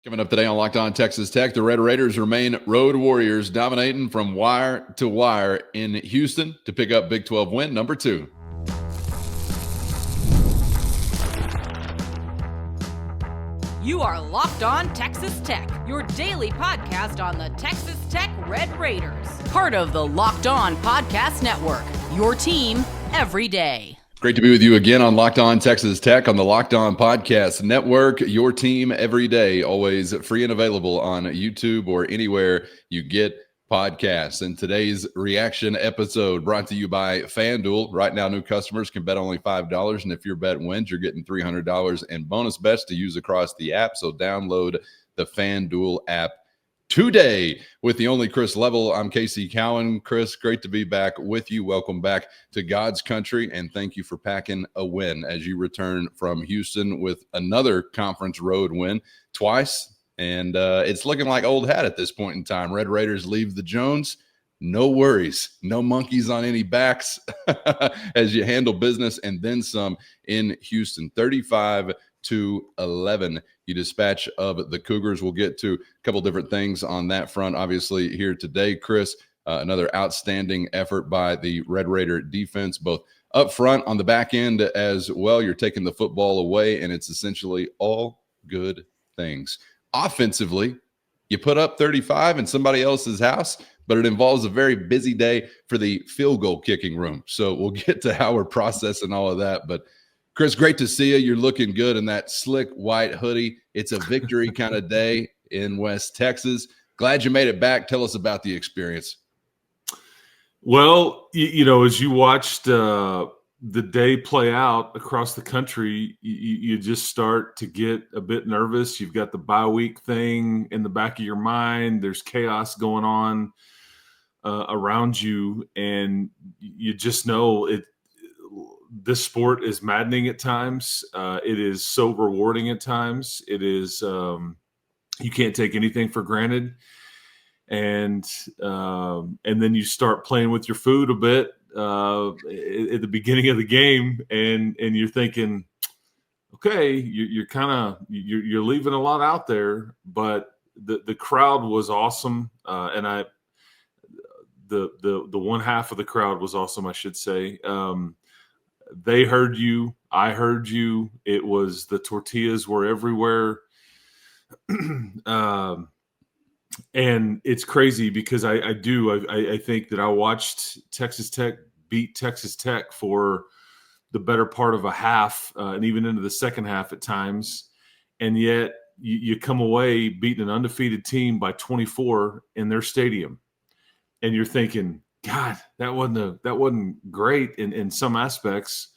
Coming up today on Locked On Texas Tech, the Red Raiders remain road warriors, dominating from wire to wire in Houston to pick up Big 12 win number 2. You are Locked On Texas Tech, your daily podcast on the Texas Tech Red Raiders. Part of the Locked On Podcast Network, your team every day. Great to be with you again on Locked On Texas Tech on the Locked On Podcast Network, your team every day, always free and available on YouTube or anywhere you get podcasts. And today's reaction episode brought to you by FanDuel. Right now, new customers can bet only $5, and if your bet wins, you're getting $300 in bonus bets to use across the app. So download the FanDuel app today with the only Chris Level. I'm Casey Cowan. Chris, great to be back with you. Welcome back to God's country, and thank you for packing a win as you return from Houston with another conference road win twice. And it's looking like old hat at this point in time. Red Raiders leave the Jones. No worries. No monkeys on any backs as you handle business and then some in Houston. 35-11. You dispatch of the Cougars. We'll get to a couple different things on that front. Obviously, here today, Chris, another outstanding effort by the Red Raider defense, both up front on the back end as well. You're taking the football away, and it's essentially all good things. Offensively, you put up 35 in somebody else's house, but it involves a very busy day for the field goal kicking room. So we'll get to how we're processing all of that. But Chris, great to see you. You're looking good in that slick white hoodie. It's a victory kind of day in West Texas. Glad you made it back. Tell us about the experience. Well, you know, as you watched the day play out across the country, you just start to get a bit nervous. You've got the bye week thing in the back of your mind. There's chaos going on around you, and you just know it. This sport is maddening at times. It is so rewarding at times. It is you can't take anything for granted, and then you start playing with your food a bit at the beginning of the game, and you're thinking, okay, you're leaving a lot out there, but the crowd was awesome, and the one half of the crowd was awesome, I should say. They heard you. I heard you. It was the tortillas were everywhere. And it's crazy because I think that I watched Texas Tech beat Texas Tech for the better part of a half and even into the second half at times. And yet you come away beating an undefeated team by 24 in their stadium. And you're thinking, God, that wasn't great in some aspects,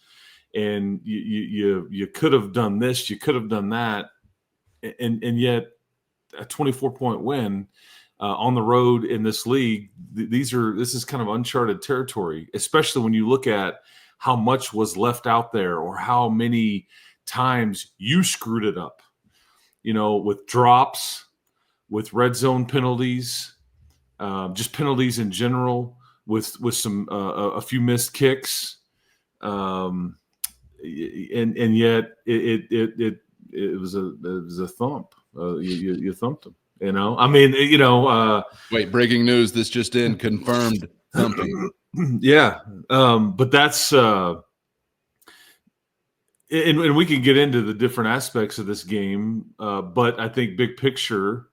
and you could have done this, you could have done that, and yet a 24-point win on the road in this league. This is kind of uncharted territory, especially when you look at how much was left out there or how many times you screwed it up. You know, with drops, with red zone penalties, just penalties in general. With some a few missed kicks, and yet it was a thump. You thumped them. You know, I mean, you know. Wait, breaking news! This just in, confirmed thumping. Yeah, but that's and we can get into the different aspects of this game, but I think big picture.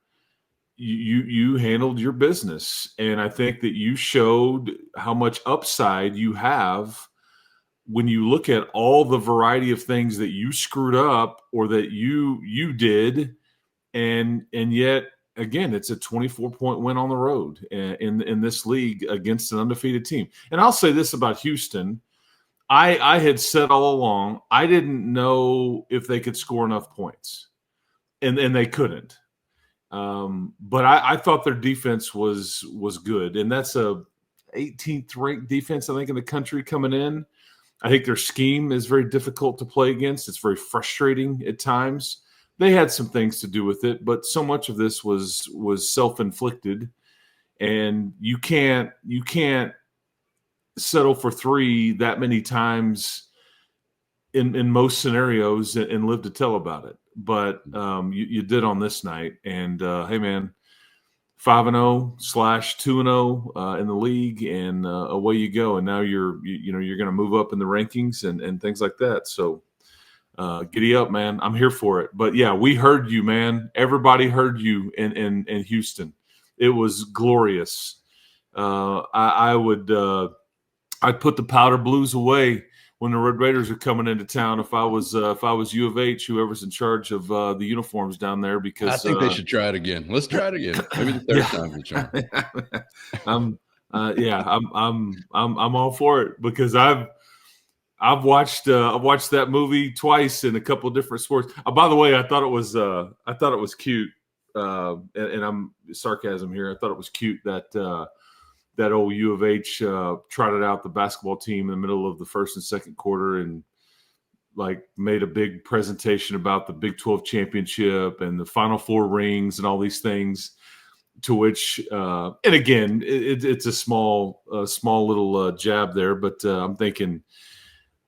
You handled your business, and I think that you showed how much upside you have when you look at all the variety of things that you screwed up or that you did, and yet again, it's a 24-point win on the road in this league against an undefeated team. And I'll say this about Houston: I had said all along I didn't know if they could score enough points, and they couldn't. But I thought their defense was good, and that's a 18th ranked defense, I think, in the country coming in. I think their scheme is very difficult to play against. It's very frustrating at times. They had some things to do with it, but so much of this was self-inflicted, and you can't settle for three that many times in most scenarios and live to tell about it. but you did on this night. And hey, man, 5-0/2-0 in the league, and away you go. And now you're going to move up in the rankings and things like that. So giddy up, man. I'm here for it. But yeah, we heard you, man. Everybody heard you in Houston. It was glorious. I'd put the powder blues away when the Red Raiders are coming into town. If I was U of H, whoever's in charge of the uniforms down there, because I think they should try it again. Let's try it again. Maybe the third time's the charm. I'm all for it, because I've watched that movie twice in a couple of different sports. By the way, I thought it was cute, and I'm sarcasm here. I thought it was cute that old U of H trotted out the basketball team in the middle of the first and second quarter and like made a big presentation about the Big 12 championship and the Final Four rings and all these things. To which, and again, it's a small little jab there, but I'm thinking,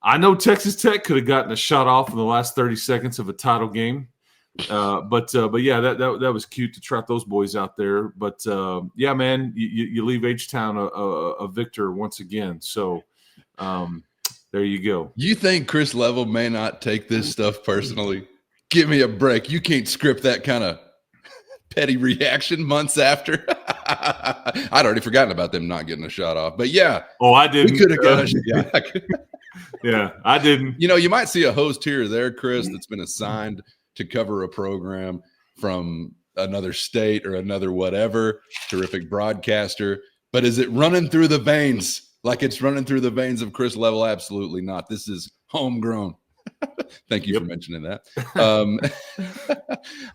I know Texas Tech could have gotten a shot off in the last 30 seconds of a title game. But yeah, that was cute to trot those boys out there. But yeah, man, you leave H-Town a victor once again. So there you go. You think Chris Level may not take this stuff personally? Give me a break. You can't script that kind of petty reaction months after. I'd already forgotten about them not getting a shot off. But yeah. Oh, I didn't. We could have got a shot. Yeah, I didn't. You might see a host here or there, Chris, that's been assigned to cover a program from another state or another whatever, terrific broadcaster. But is it running through the veins like it's running through the veins of Chris Level? Absolutely not. This is homegrown. Thank you for mentioning that.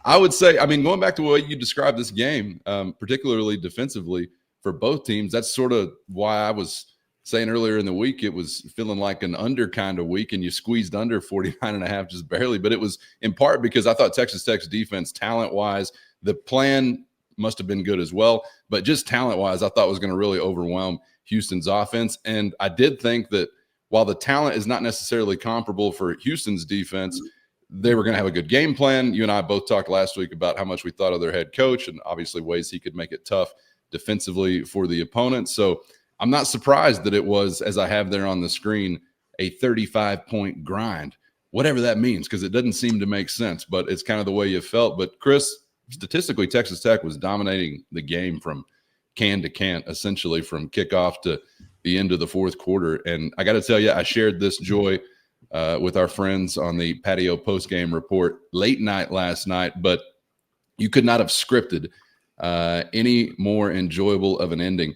I would say, going back to the way you described this game, particularly defensively for both teams, that's sort of why I was saying earlier in the week it was feeling like an under kind of week, and you squeezed under 49.5 just barely. But it was in part because I thought Texas Tech's defense, talent-wise, the plan must have been good as well. But just talent-wise, I thought was going to really overwhelm Houston's offense. And I did think that while the talent is not necessarily comparable for Houston's defense, they were going to have a good game plan. You and I both talked last week about how much we thought of their head coach and obviously ways he could make it tough defensively for the opponent. So I'm not surprised that it was, as I have there on the screen, a 35-point grind, whatever that means, because it doesn't seem to make sense, but it's kind of the way you felt. But Chris, statistically, Texas Tech was dominating the game from can to can, essentially from kickoff to the end of the fourth quarter. And I got to tell you, I shared this joy with our friends on the Patio postgame report late night last night, but you could not have scripted any more enjoyable of an ending.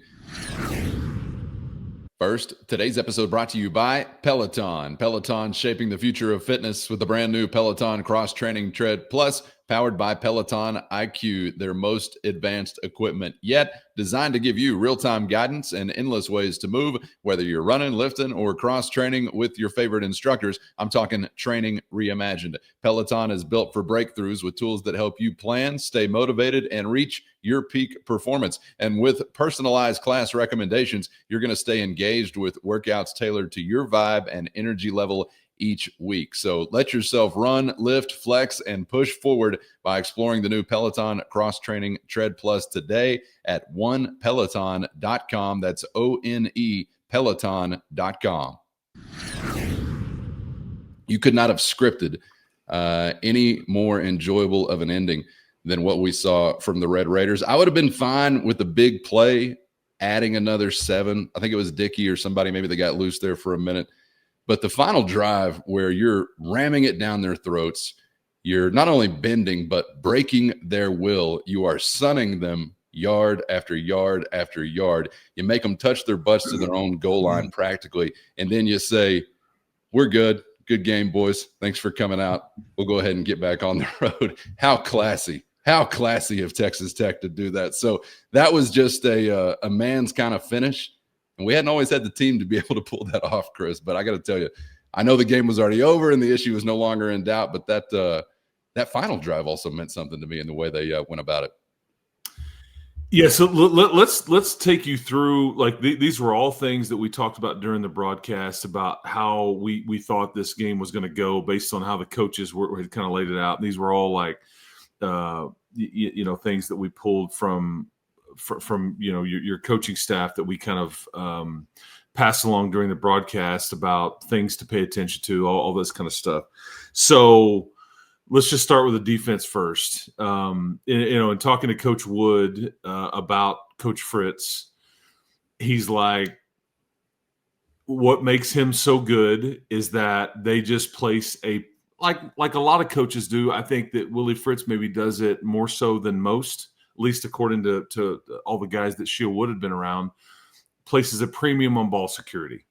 First, today's episode brought to you by Peloton. Peloton shaping the future of fitness with the brand new Peloton Cross-Training Tread Plus, powered by Peloton IQ, their most advanced equipment yet, designed to give you real-time guidance and endless ways to move, whether you're running, lifting, or cross-training with your favorite instructors. I'm talking training reimagined. Peloton is built for breakthroughs with tools that help you plan, stay motivated, and reach your peak performance. And with personalized class recommendations, you're going to stay engaged with workouts tailored to your vibe and energy level each week. So let yourself run, lift, flex, and push forward by exploring the new Peloton Cross-Training Tread Plus today at onepeloton.com. That's ONE Peloton.com. You could not have scripted any more enjoyable of an ending than what we saw from the Red Raiders. I would have been fine with the big play, adding another 7. I think it was Dickey or somebody, maybe they got loose there for a minute. But the final drive where you're ramming it down their throats, you're not only bending, but breaking their will. You are sunning them yard after yard after yard. You make them touch their butts to their own goal line practically. And then you say, we're good. Good game, boys. Thanks for coming out. We'll go ahead and get back on the road. How classy of Texas Tech to do that. So that was just a man's kind of finish. And we hadn't always had the team to be able to pull that off, Chris. But I got to tell you, I know the game was already over and the issue was no longer in doubt. But that final drive also meant something to me in the way they went about it. Yeah, so let's take you through, like, these were all things that we talked about during the broadcast about how we thought this game was going to go based on how the coaches had kind of laid it out. And these were all like things that we pulled from your coaching staff that we kind of pass along during the broadcast about things to pay attention to, all this kind of stuff. So let's just start with the defense first. In talking to Coach Wood about Coach Fritz, he's like, what makes him so good is that they just place like a lot of coaches do. I think that Willie Fritz maybe does it more so than most, at least according to all the guys that Sheil Wood had been around, places a premium on ball security.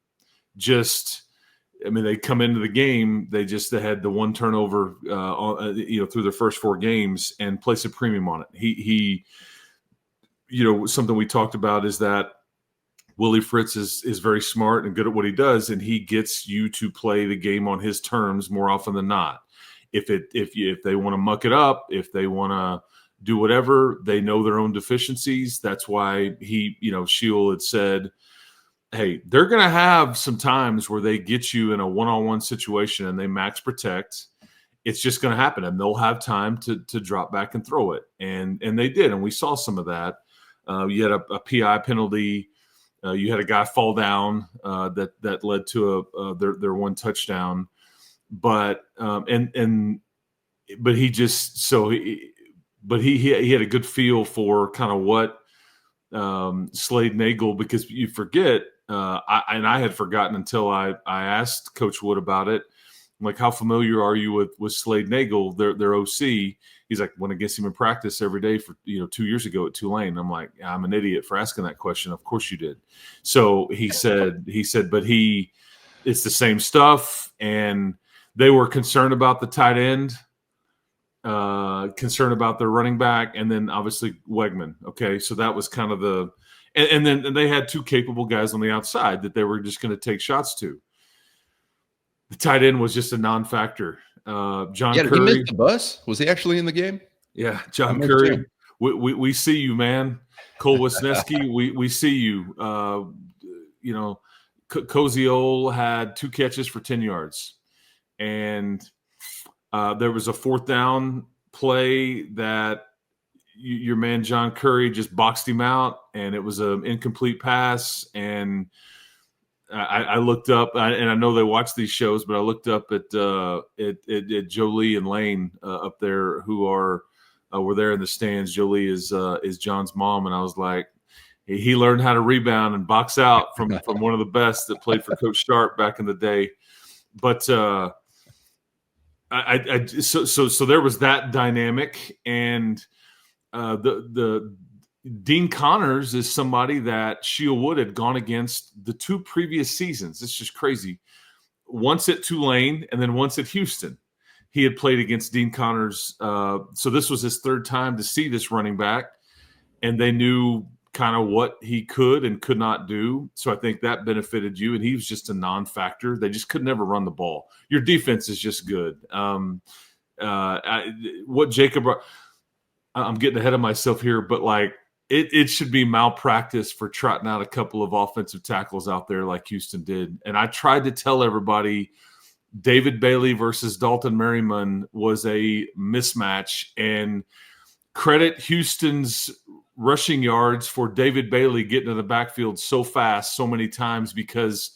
They come into the game, they had the one turnover, through their first 4 games, and place a premium on it. He something we talked about is that Willie Fritz is very smart and good at what he does, and he gets you to play the game on his terms more often than not. If they want to muck it up, if they want to do whatever, they know their own deficiencies. That's why Sheil had said, hey, they're going to have some times where they get you in a one-on-one situation and they max protect. It's just going to happen, and they'll have time to drop back and throw it. And they did, and we saw some of that. You had a PI penalty. You had a guy fall down that led to their one touchdown. But he had a good feel for kind of what Slade Nagel, because you forget. I had forgotten until I asked Coach Wood about it. I'm like, how familiar are you with Slade Nagel, their OC? He's like, went against him in practice every day for 2 years ago at Tulane. I'm like, I'm an idiot for asking that question. Of course you did. So he said, but it's the same stuff. And they were concerned about the tight end, concerned about their running back, and then obviously Wegman. Okay, so that was kind of and then they had 2 capable guys on the outside that they were just going to take shots to. The tight end was just a non-factor. John Curry. Did he miss the bus? Was he actually in the game? Yeah, John Curry. We see you, man. Cole Wisniewski, we see you. Koziol had 2 catches for 10 yards. And there was a 4th down play that your man John Curry just boxed him out, and it was an incomplete pass. And I looked up, and I know they watch these shows, but I looked up at Jolie and Lane up there, who were there in the stands. Jolie is John's mom, and I was like, he learned how to rebound and box out from one of the best that played for Coach Sharp back in the day. But so there was that dynamic, and the Dean Connors is somebody that Sheil Wood had gone against the 2 previous seasons. It's just crazy. Once at Tulane and then once at Houston, he had played against Dean Connors. So this was his 3rd time to see this running back, and they knew kind of what he could and could not do. So I think that benefited you, and he was just a non-factor. They just could never run the ball. Your defense is just good. What Jacob – I'm getting ahead of myself here, but like it should be malpractice for trotting out a couple of offensive tackles out there like Houston did. And I tried to tell everybody David Bailey versus Dalton Merriman was a mismatch, and credit Houston's rushing yards for David Bailey getting to the backfield so fast so many times, because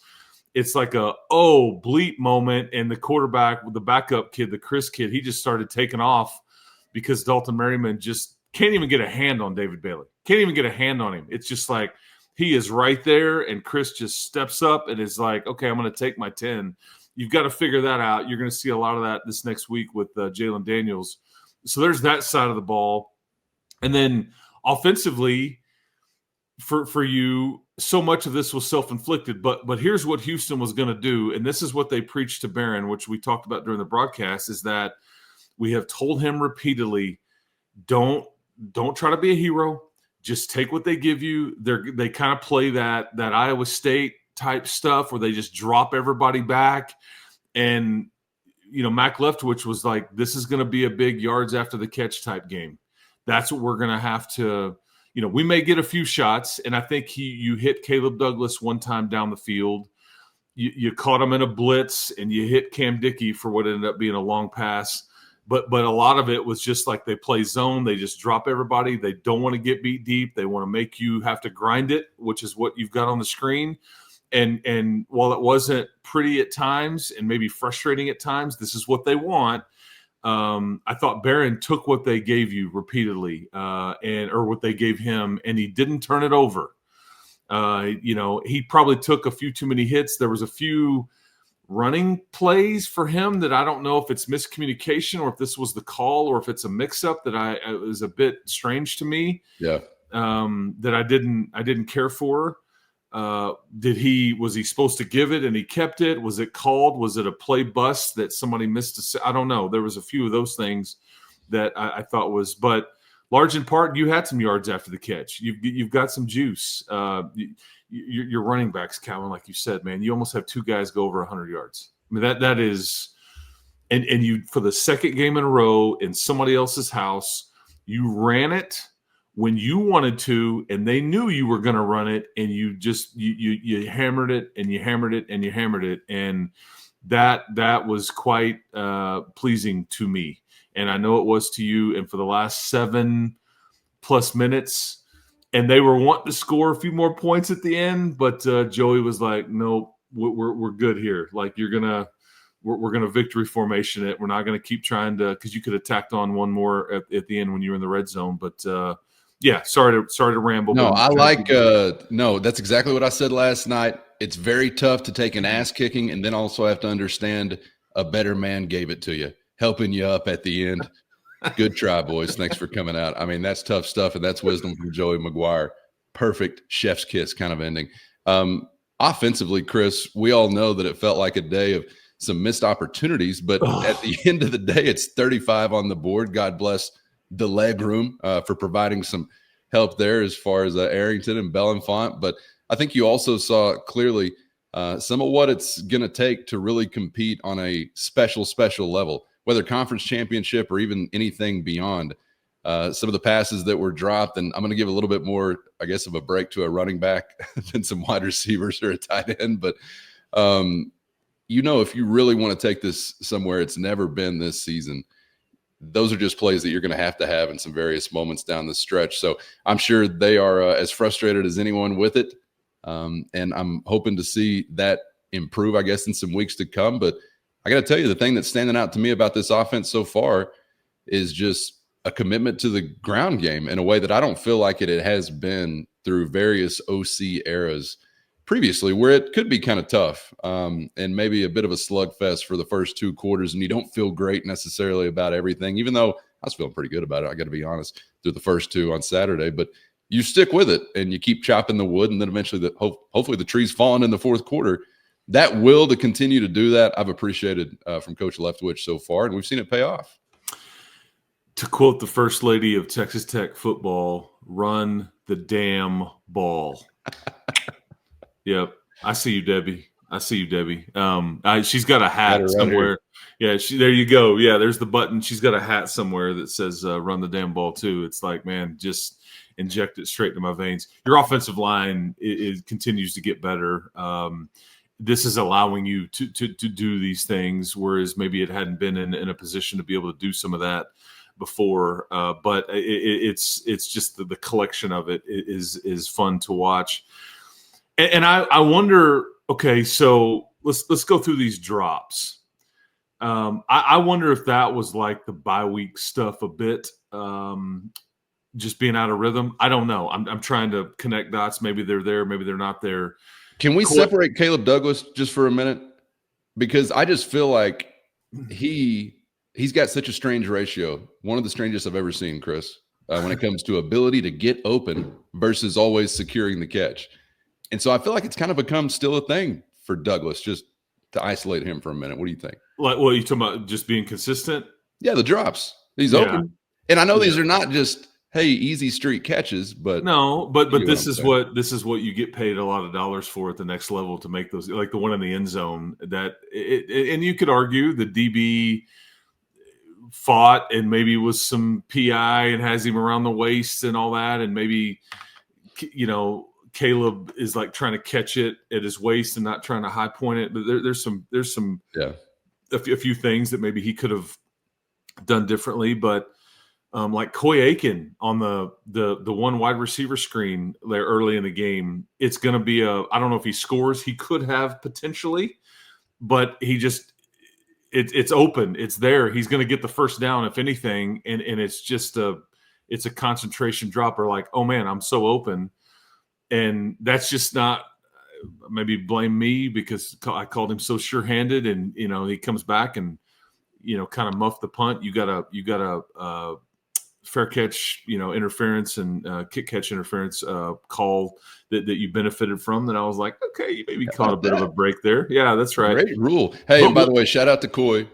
it's like a bleep moment, and the quarterback with the backup kid, the Chris kid, he just started taking off because Dalton Merriman just can't even get a hand on David Bailey. Can't even get a hand on him. It's just like he is right there, and Chris just steps up and is like, okay, I'm going to take my 10. You've got to figure that out. You're going to see a lot of that this next week with Jalen Daniels. So there's that side of the ball. And then offensively, for you, so much of this was self-inflicted. But here's what Houston was going to do, and this is what they preached to Barron, which we talked about during the broadcast, is that we have told him repeatedly, don't try to be a hero. Just take what they give you. They kind of play that Iowa State type stuff where they just drop everybody back. And, Mac Leftwich was like, this is going to be a big yards after the catch type game. That's what we're going to have to, we may get a few shots, and I think you hit Caleb Douglas one time down the field. You caught him in a blitz, and you hit Cam Dickey for what ended up being a long pass. But a lot of it was just like they play zone. They just drop everybody. They don't want to get beat deep. They want to make you have to grind it, which is what you've got on the screen. And while it wasn't pretty at times and maybe frustrating at times, this is what they want. I thought Barron took what they gave you repeatedly, or what they gave him, and he didn't turn it over. He probably took a few too many hits. There was a few running plays for him that I don't know if it's miscommunication or if this was the call or if it's a mix-up that it was a bit strange to me. Yeah. That I didn't care for. Was he supposed to give it and he kept it? Was it called? Was it a play bust that somebody missed? I don't know. There was a few of those things that I thought was, but large in part, you had some yards after the catch. You've got some juice. Your running backs, Calvin, like you said, man, you almost have two guys go over 100 yards. I mean, that is, and you, for the second game in a row in somebody else's house, you ran it when you wanted to, and they knew you were going to run it, and you just you hammered it and you hammered it and you hammered it, and that was quite pleasing to me, and I know it was to you. And for the last 7+ minutes, and they were wanting to score a few more points at the end, but Joey was like, "Nope, we're good here. Like we're gonna victory formation it. We're not gonna keep trying to, because you could have tacked on one more at the end when you were in the red zone." But yeah, sorry to ramble. No, no, that's exactly what I said last night. It's very tough to take an ass kicking and then also have to understand a better man gave it to you, helping you up at the end. Good try, boys. Thanks for coming out. I mean, that's tough stuff, and that's wisdom from Joey McGuire. Perfect chef's kiss kind of ending. Offensively, Chris, we all know that it felt like a day of some missed opportunities, but at the end of the day, it's 35 on the board. God bless the leg room for providing some help there as far as Arrington and Belenfant. But I think you also saw clearly some of what it's going to take to really compete on a special level, whether conference championship or even anything beyond. Some of the passes that were dropped, and I'm going to give a little bit more, I guess, of a break to a running back than some wide receivers or a tight end. But, if you really want to take this somewhere it's never been this season, those are just plays that you're going to have in some various moments down the stretch. So I'm sure they are as frustrated as anyone with it. And I'm hoping to see that improve, I guess, in some weeks to come. But I got to tell you, the thing that's standing out to me about this offense so far is just a commitment to the ground game in a way that I don't feel like it has been through various OC eras previously, where it could be kind of tough and maybe a bit of a slugfest for the first 2 quarters, and you don't feel great necessarily about everything, even though I was feeling pretty good about it, I got to be honest, through the first 2 on Saturday. But you stick with it, and you keep chopping the wood, and then eventually hopefully the tree's falling in the fourth quarter. That will to continue to do that, I've appreciated from Coach Leftwich so far, and we've seen it pay off. To quote the First Lady of Texas Tech football, run the damn ball. Yep. I see you, Debbie. She's got a hat somewhere. Yeah, there you go. Yeah, there's the button. She's got a hat somewhere that says run the damn ball too. It's like, man, just inject it straight to my veins. Your offensive line continues to get better. This is allowing you to do these things, whereas maybe it hadn't been in a position to be able to do some of that before. But it's just the collection of it is fun to watch. And I wonder, okay, so let's go through these drops. I wonder if that was like the bye week stuff a bit, just being out of rhythm. I don't know. I'm trying to connect dots. Maybe they're there, maybe they're not there. Can we separate Caleb Douglas just for a minute? Because I just feel like he's got such a strange ratio. One of the strangest I've ever seen, Chris, when it comes to ability to get open versus always securing the catch. And so I feel like it's kind of become still a thing for Douglas, just to isolate him for a minute. What do you think? Like, what are you talking about? Just being consistent? Yeah, the drops. He's open. And I know these are not just, hey, easy street catches, but no, but this is what you get paid a lot of dollars for at the next level to make those, like the one in the end zone. And you could argue the DB fought and maybe was some PI and has him around the waist and all that, and maybe Caleb is like trying to catch it at his waist and not trying to high point it. But there's some a few things that maybe he could have done differently. But like Coy Aiken on the one wide receiver screen there early in the game, it's going to be I don't know if he scores. He could have potentially, but he just it's open. It's there. He's going to get the first down if anything, and it's just it's a concentration dropper. Like, oh man, I'm so open. And that's just not, maybe blame me because I called him so sure-handed, and he comes back and kind of muffed the punt. You got a fair catch, interference and kick catch interference call that you benefited from. That I was like, okay, you maybe caught a bit of a break there. Yeah, that's right. Great rule. Hey, and by the way, shout out to Coy.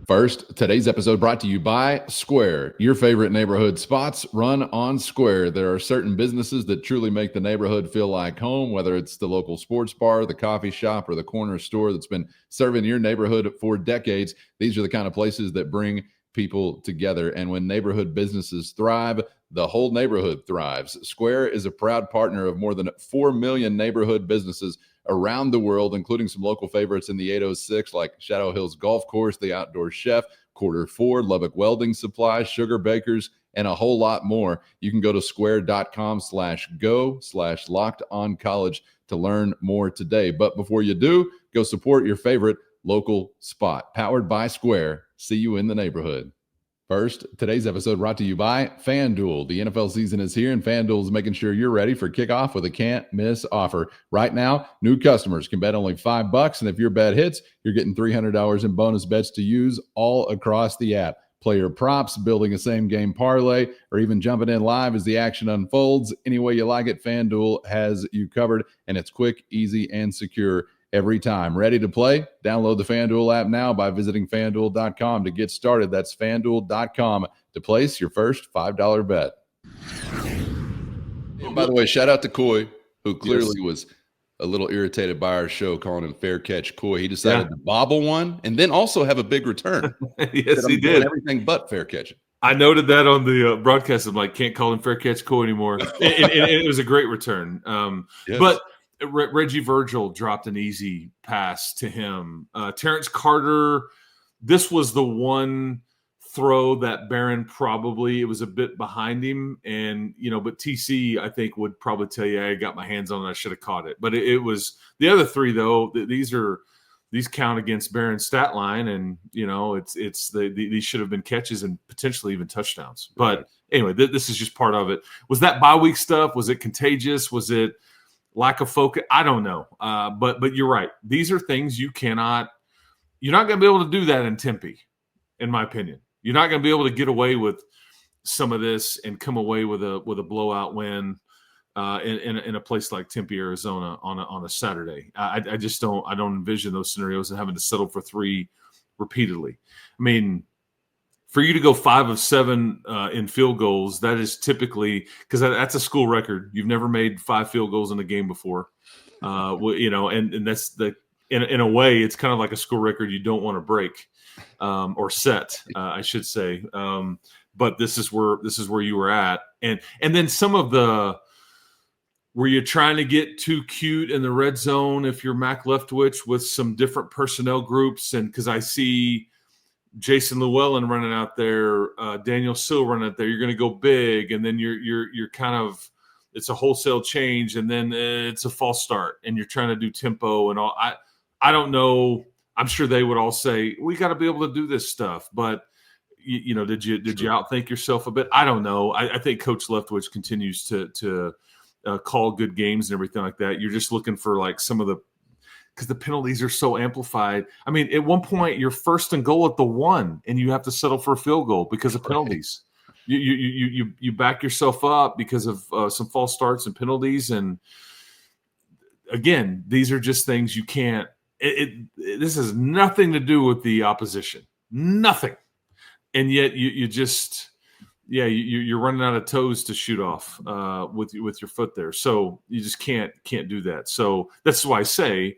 First, today's episode brought to you by Square. Your favorite neighborhood spots run on Square. There are certain businesses that truly make the neighborhood feel like home, whether it's the local sports bar, the coffee shop, or the corner store that's been serving your neighborhood for decades. These are the kind of places that bring people together. And when neighborhood businesses thrive, the whole neighborhood thrives. Square is a proud partner of more than 4 million neighborhood businesses around the world, including some local favorites in the 806 like Shadow Hills Golf Course, The Outdoor Chef, Quarter Ford, Lubbock Welding Supply, Sugar Bakers, and a whole lot more. You can go to square.com/go/lockedoncollege to learn more today. But before you do, go support your favorite local spot. Powered by Square. See you in the neighborhood. First, today's episode brought to you by FanDuel. The NFL season is here, and FanDuel is making sure you're ready for kickoff with a can't-miss offer. Right now, new customers can bet only $5, and if your bet hits, you're getting $300 in bonus bets to use all across the app. Player props, building a same-game parlay, or even jumping in live as the action unfolds. Any way you like it, FanDuel has you covered, and it's quick, easy, and secure every time. Ready to play? Download the FanDuel app now by visiting FanDuel.com to get started. That's FanDuel.com to place your first $5 bet. And by the way, shout out to Coy, who clearly was a little irritated by our show calling him Fair Catch Coy. He decided to bobble one and then also have a big return. Yes, he did. Everything but fair catching. I noted that on the broadcast. I'm like, can't call him Fair Catch Coy anymore. and it was a great return. Yes. But Reggie Virgil dropped an easy pass to him. Terrence Carter, this was the one throw that Barron probably, it was a bit behind him. And, but TC, I think, would probably tell you, I got my hands on it, I should have caught it. But it was the other three, though, these count against Barron's stat line. And, these should have been catches and potentially even touchdowns. But anyway, this is just part of it. Was that bye week stuff? Was it contagious? Was it lack of focus? I don't know. But you're right. These are things you're not going to be able to do that in Tempe, in my opinion. You're not going to be able to get away with some of this and come away with a blowout win in a place like Tempe, Arizona on a Saturday. I just don't envision those scenarios and having to settle for 3 repeatedly. I mean, for you to go 5 of 7 in field goals, that is typically, because that's a school record. You've never made 5 field goals in a game before, and that's in a way, it's kind of like a school record you don't want to break or set, I should say. But this is where you were at, and then some of were you trying to get too cute in the red zone if you're Mac Leftwich with some different personnel groups, and because I see Jason Llewellyn running out there, Daniel Sill running out there, you're going to go big, and then you're kind of, it's a wholesale change, and then it's a false start, and you're trying to do tempo and all. I don't know. I'm sure they would all say we got to be able to do this stuff, but did you outthink yourself a bit? I don't know. I think Coach Leftwich continues to call good games and everything like that. You're just looking for like some of because the penalties are so amplified. I mean, at one point, you're 1st and goal at the 1, and you have to settle for a field goal because of penalties. You back yourself up because of some false starts and penalties. And again, these are just things you can't. This has nothing to do with the opposition, nothing. And yet you just, you're running out of toes to shoot off with your foot there. So you just can't do that. So that's why I say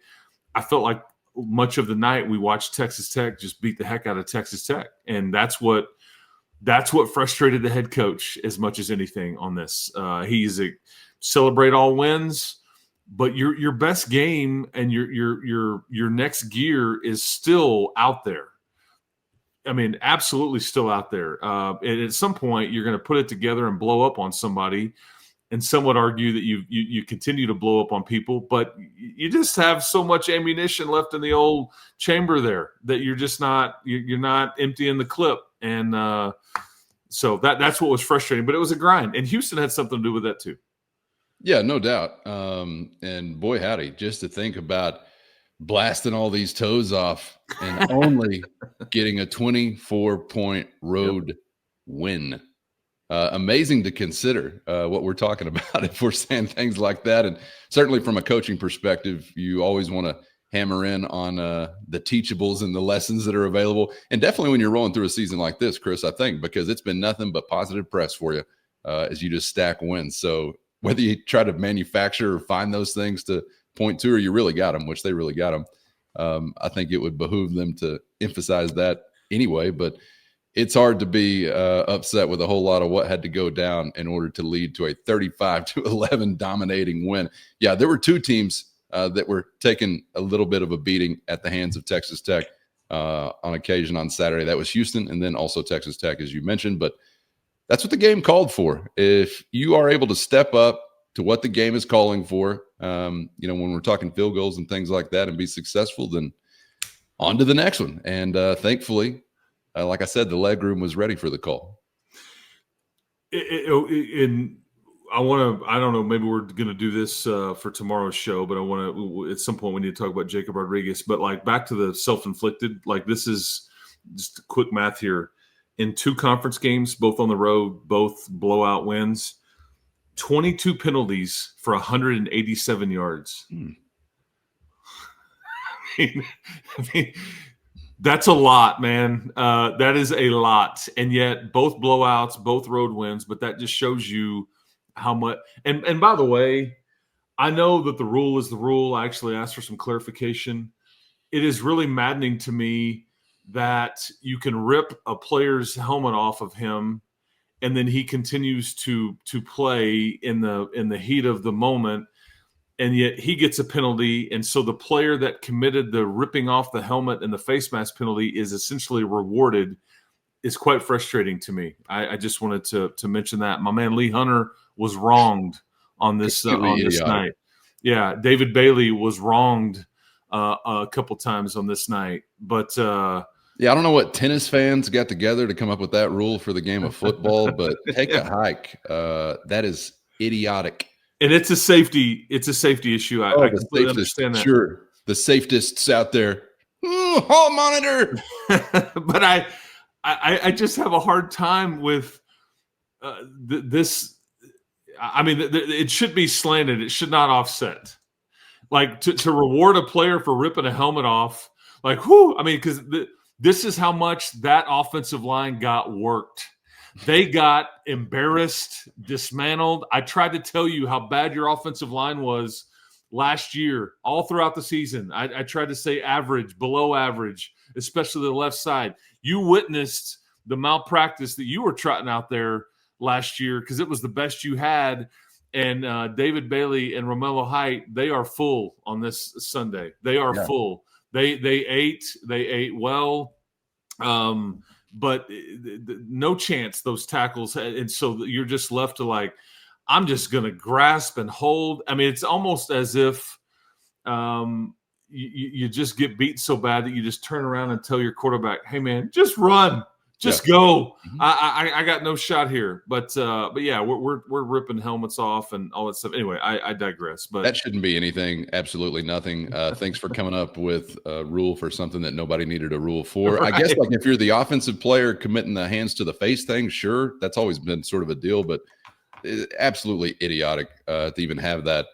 I felt like much of the night we watched Texas Tech just beat the heck out of Texas Tech, and that's what frustrated the head coach as much as anything on this. He's a celebrate all wins, but your best game and your next gear is still out there. I mean, absolutely still out there. And at some point, you're going to put it together and blow up on somebody. And some would argue that you continue to blow up on people, but you just have so much ammunition left in the old chamber there that you're just not emptying the clip. And so that's what was frustrating. But it was a grind, and Houston had something to do with that too. Yeah, no doubt. And boy, howdy, just to think about blasting all these toes off and only getting a 24-point road win. Amazing to consider what we're talking about if we're saying things like that. And certainly from a coaching perspective, you always want to hammer in on the teachables and the lessons that are available. And definitely when you're rolling through a season like this, Chris, I think, because it's been nothing but positive press for you as you just stack wins. So whether you try to manufacture or find those things to point to, or you really got them, which they really got them, I think it would behoove them to emphasize that anyway. But it's hard to be upset with a whole lot of what had to go down in order to lead to a 35-11 dominating win. Yeah, there were two teams that were taking a little bit of a beating at the hands of Texas Tech on occasion on Saturday. That was Houston, and then also Texas Tech, as you mentioned. But that's what the game called for. If you are able to step up to what the game is calling for, when we're talking field goals and things like that, and be successful, then on to the next one. And thankfully, like I said, the leg room was ready for the call. And I don't know, maybe we're going to do this for tomorrow's show, but I want to, at some point we need to talk about Jacob Rodriguez, but like back to the self-inflicted, like this is just quick math here. In 2 conference games, both on the road, both blowout wins, 22 penalties for 187 yards. I mean, that's a lot, man. That is a lot. And yet both blowouts, both road wins, but that just shows you how much. And by the way, I know that the rule is the rule. I actually asked for some clarification. It is really maddening to me that you can rip a player's helmet off of him and then he continues to play in the heat of the moment, and yet he gets a penalty. And so the player that committed the ripping off the helmet and the face mask penalty is essentially rewarded. Is quite frustrating to me. I just wanted to mention that. My man Lee Hunter was wronged on this night. Yeah, David Bailey was wronged a couple times on this night. But yeah, I don't know what tennis fans got together to come up with that rule for the game of football, but take a hike. That is idiotic. And it's a safety issue. I completely understand that. Sure. The safetists out there. Hall monitor. But I just have a hard time with this. I mean, it should be slanted. It should not offset. Like to reward a player for ripping a helmet off. Like, whoo! I mean, because this is how much that offensive line got worked. They got embarrassed, dismantled. I tried to tell you how bad your offensive line was last year, all throughout the season. I tried to say average, below average, especially the left side. You witnessed the malpractice that you were trotting out there last year because it was the best you had. And David Bailey and Romello Height, they are full on this Sunday. They are full. They ate well, but no chance those tackles. And so you're just left to like, I'm just going to grasp and hold. I mean, it's almost as if you just get beat so bad that you just turn around and tell your quarterback, hey, man, just run. Just go. Mm-hmm. I got no shot here. But yeah, we're ripping helmets off and all that stuff. Anyway, I digress. But that shouldn't be anything. Absolutely nothing. Thanks for coming up with a rule for something that nobody needed a rule for. Right. I guess like if you're the offensive player committing the hands to the face thing, sure, that's always been sort of a deal. But absolutely idiotic to even have that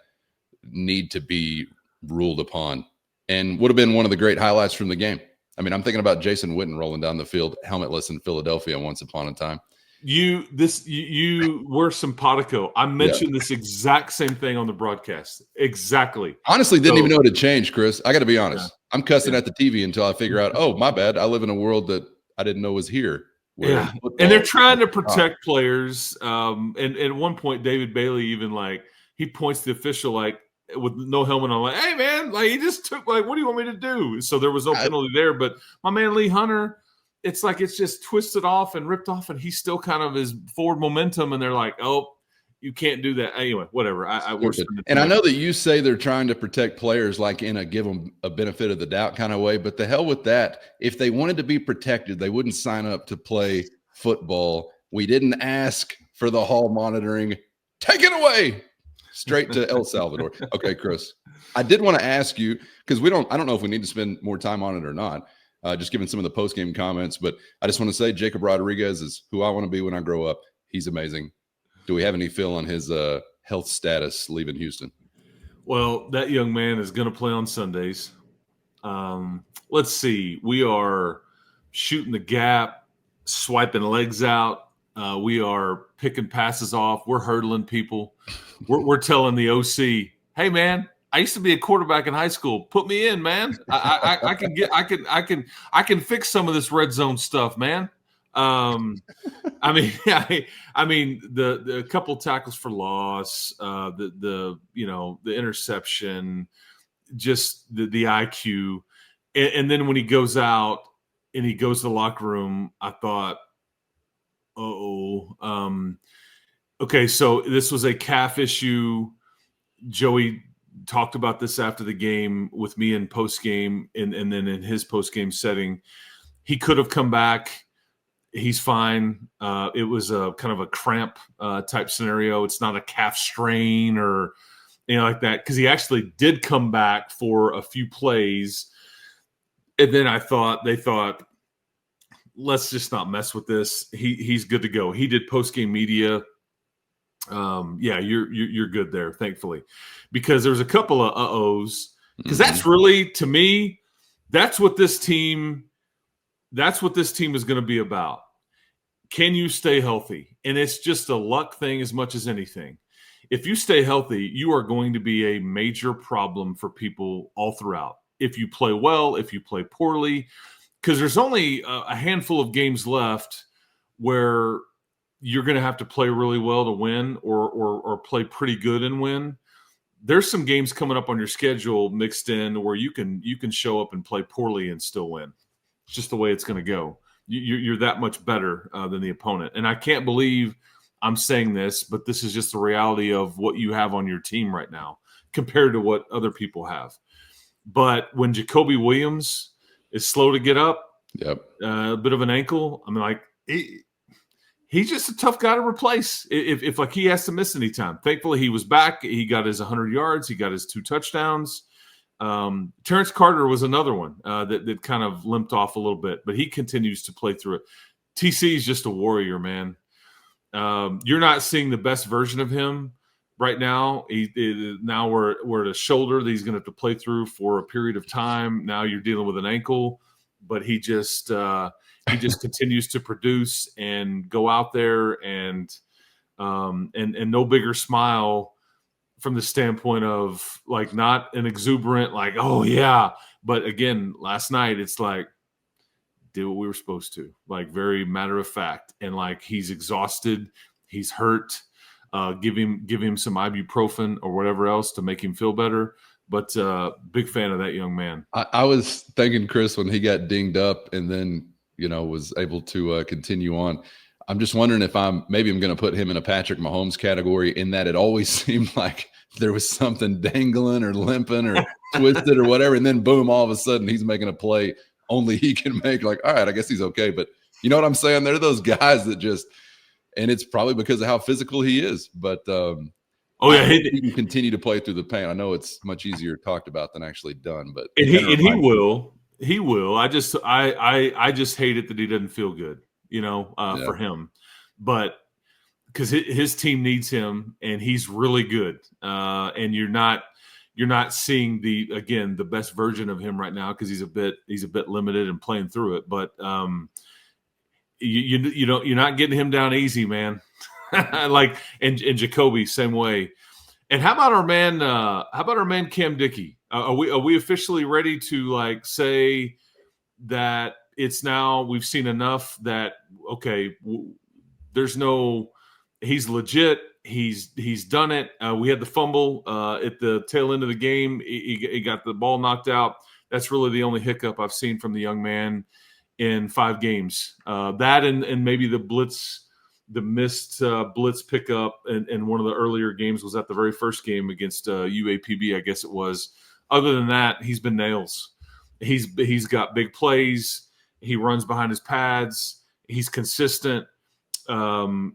need to be ruled upon, and would have been one of the great highlights from the game. I mean, I'm thinking about Jason Witten rolling down the field helmetless in Philadelphia once upon a time. You were simpatico. I mentioned this exact same thing on the broadcast. Exactly. Honestly, didn't even know it had changed, Chris. I got to be honest. I'm cussing at the TV until I figure out, oh, my bad. I live in a world that I didn't know was here. Yeah, and they're trying to protect players. And at one point, David Bailey even he points to the official with no helmet on, hey man, he just took what do you want me to do? So there was no penalty there. But my man Lee Hunter, it's just twisted off and ripped off, and he's still kind of his forward momentum, and they're like, oh, you can't do that. Anyway, whatever. And I know that you say they're trying to protect players in a give them a benefit of the doubt kind of way, but the hell with that. If they wanted to be protected, they wouldn't sign up to play football. We didn't ask for the hall monitoring. Take it away. Straight to El Salvador. Okay, Chris. I did want to ask you, because I don't know if we need to spend more time on it or not, just given some of the post-game comments, but I just want to say Jacob Rodriguez is who I want to be when I grow up. He's amazing. Do we have any feel on his health status leaving Houston? Well, that young man is going to play on Sundays. Let's see. We are shooting the gap, swiping legs out. We are picking passes off. We're hurdling people. We're telling the OC, hey man, I used to be a quarterback in high school. Put me in, man. I can fix some of this red zone stuff, man. The couple tackles for loss, the interception, just the IQ, and then when he goes out and he goes to the locker room, I thought, okay, so this was a calf issue. Joey talked about this after the game with me in post game, and then in his post game setting, he could have come back. He's fine. It was a kind of a cramp type scenario. It's not a calf strain or like that, because he actually did come back for a few plays. And then they thought, let's just not mess with this. He's good to go. He did post-game media. You're good there, thankfully, because there's a couple of uh-ohs. Because that's really, to me, that's what this team is going to be about. Can you stay healthy? And it's just a luck thing as much as anything. If you stay healthy, you are going to be a major problem for people all throughout. If you play well, if you play poorly, because there's only a handful of games left where you're going to have to play really well to win or play pretty good and win. There's some games coming up on your schedule mixed in where you can show up and play poorly and still win. It's just the way it's going to go. You're that much better than the opponent. And I can't believe I'm saying this, but this is just the reality of what you have on your team right now compared to what other people have. But when Jacoby Williams is slow to get up, a bit of an ankle, he's just a tough guy to replace if he has to miss any time. Thankfully, he was back. He got his 100 yards. He got his 2 touchdowns. Terrence Carter was another one that kind of limped off a little bit, but he continues to play through it. TC is just a warrior, man. You're not seeing the best version of him right now. Now we're at a shoulder that he's going to have to play through for a period of time. Now you're dealing with an ankle, but he just continues to produce and go out there and no bigger smile from the standpoint of not an exuberant oh yeah, but again last night it's did what we were supposed to, very matter of fact, and he's exhausted, he's hurt. Give him some ibuprofen or whatever else to make him feel better. But big fan of that young man. I was thinking, Chris, when he got dinged up and then was able to continue on. I'm just wondering if I'm going to put him in a Patrick Mahomes category, in that it always seemed like there was something dangling or limping or twisted or whatever. And then boom, all of a sudden he's making a play only he can make. All right, I guess he's okay. But you know what I'm saying? They're those guys that just, and it's probably because of how physical he is. But he can continue to play through the pain. I know it's much easier talked about than actually done. But he will. He will. I just hate it that he doesn't feel good. For him, but because his team needs him and he's really good. And you're not seeing the best version of him right now, because he's a bit limited and playing through it. But you're not getting him down easy, man. and Jacoby same way. And how about our man Cam Dickey? Are we officially ready to like say that it's now we've seen enough that okay, there's no he's legit. He's done it. We had the fumble at the tail end of the game. He got the ball knocked out. That's really the only hiccup I've seen from the young man in 5 games. That and maybe the missed blitz pickup in one of the earlier games was at the very first game against UAPB, I guess it was. Other than that, he's been nails. He's got big plays. He runs behind his pads. He's consistent.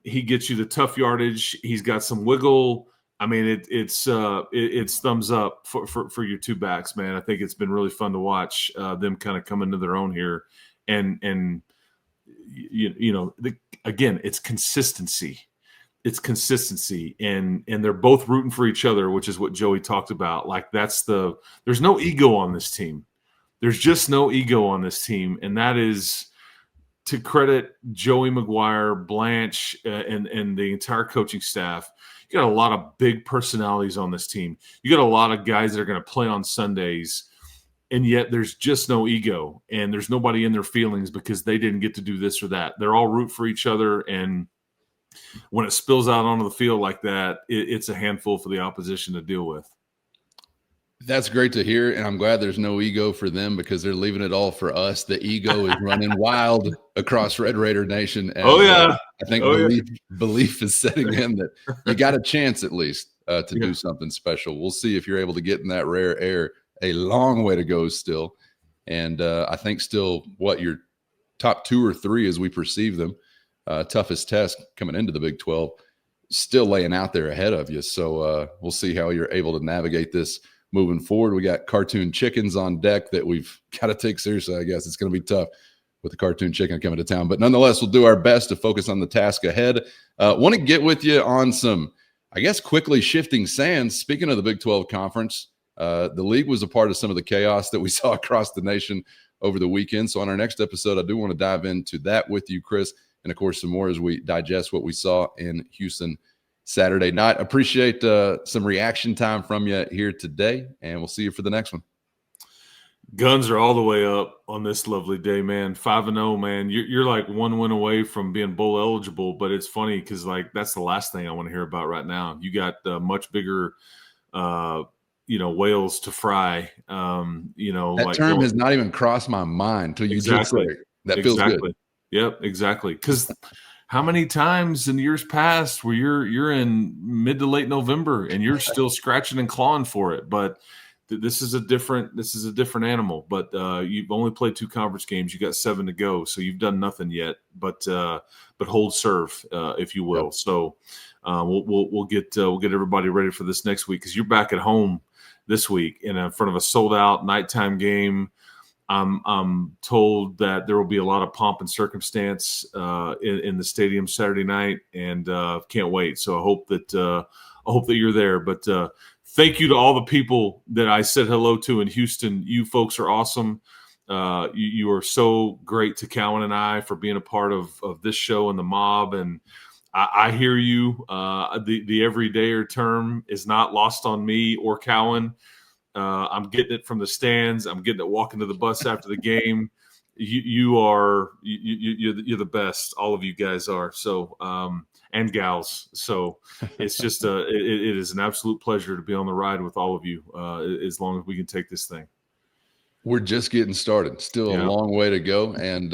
He gets you the tough yardage. He's got some wiggle. I mean, it's thumbs up for your 2 backs, man. I think it's been really fun to watch them kind of come into their own here, and again, it's consistency. It's consistency, and they're both rooting for each other, which is what Joey talked about. Like there's no ego on this team. There's just no ego on this team, and that is to credit Joey McGuire, Blanche, and the entire coaching staff. You got a lot of big personalities on this team. You got a lot of guys that are going to play on Sundays, and yet there's just no ego, and there's nobody in their feelings because they didn't get to do this or that. They're all root for each other, and when it spills out onto the field like that, it's a handful for the opposition to deal with. That's great to hear, and I'm glad there's no ego for them because they're leaving it all for us. The ego is running wild across Red Raider Nation. And, I think belief is setting in that you got a chance at least to do something special. We'll see if you're able to get in that rare air. A long way to go still, and I think still your top 2 or 3 as we perceive them, toughest test coming into the Big 12, still laying out there ahead of you. So we'll see how you're able to navigate this moving forward. We got cartoon chickens on deck that we've got to take seriously. I guess it's going to be tough with the cartoon chicken coming to town, but nonetheless, we'll do our best to focus on the task ahead. Want to get with you on some, I guess, quickly shifting sands. Speaking of the Big 12 Conference, the league was a part of some of the chaos that we saw across the nation over the weekend. So on our next episode, I do want to dive into that with you, Chris, and of course some more as we digest what we saw in Houston Saturday night. Appreciate some reaction time from you here today, and we'll see you for the next one. Guns are all the way up on this lovely day, man. 5-0, man. You're like 1 win away from being bowl eligible, but it's funny because like that's the last thing I want to hear about right now. You got much bigger, whales to fry. That term has not even crossed my mind until you just said it. That feels good. Yep, exactly. Because how many times in years past where you're in mid to late November and you're still scratching and clawing for it? But this is a different animal. But you've only played 2 conference games. You got 7 to go, so you've done nothing yet. But hold serve, if you will. Yep. So we'll get everybody ready for this next week because you're back at home this week in front of a sold out nighttime game. I'm told that there will be a lot of pomp and circumstance in the stadium Saturday night, and can't wait. So I hope that you're there. But thank you to all the people that I said hello to in Houston. You folks are awesome. You are so great to Cowan and I for being a part of this show and the mob. And I hear you. The everydayer term is not lost on me or Cowan. I'm getting it from the stands. I'm getting it walking to the bus after the game. You're the best. All of you guys are. So and gals. So it's just it is an absolute pleasure to be on the ride with all of you. As long as we can take this thing. We're just getting started. Still a long way to go, and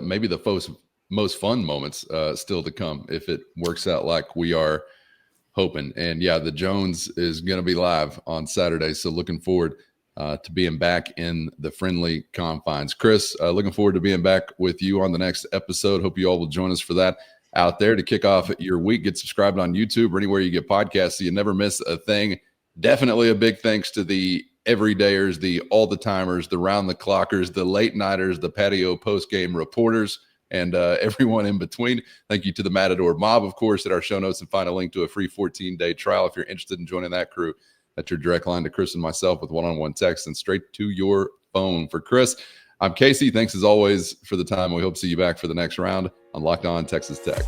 maybe the most fun moments still to come if it works out like we are hoping. And the Jones is going to be live on Saturday. So looking forward to being back in the friendly confines. Chris, looking forward to being back with you on the next episode. Hope you all will join us for that out there to kick off your week. Get subscribed on YouTube or anywhere you get podcasts so you never miss a thing. Definitely a big thanks to the everydayers, the all the timers, the round the clockers, the late nighters, the patio post game reporters, and everyone in between. Thank you to the Matador Mob, of course, at our show notes, and find a link to a free 14-day trial if you're interested in joining that crew. That's your direct line to Chris and myself with one-on-one text and straight to your phone. For Chris, I'm Casey. Thanks as always for the time. We hope to see you back for the next round on Locked On Texas Tech.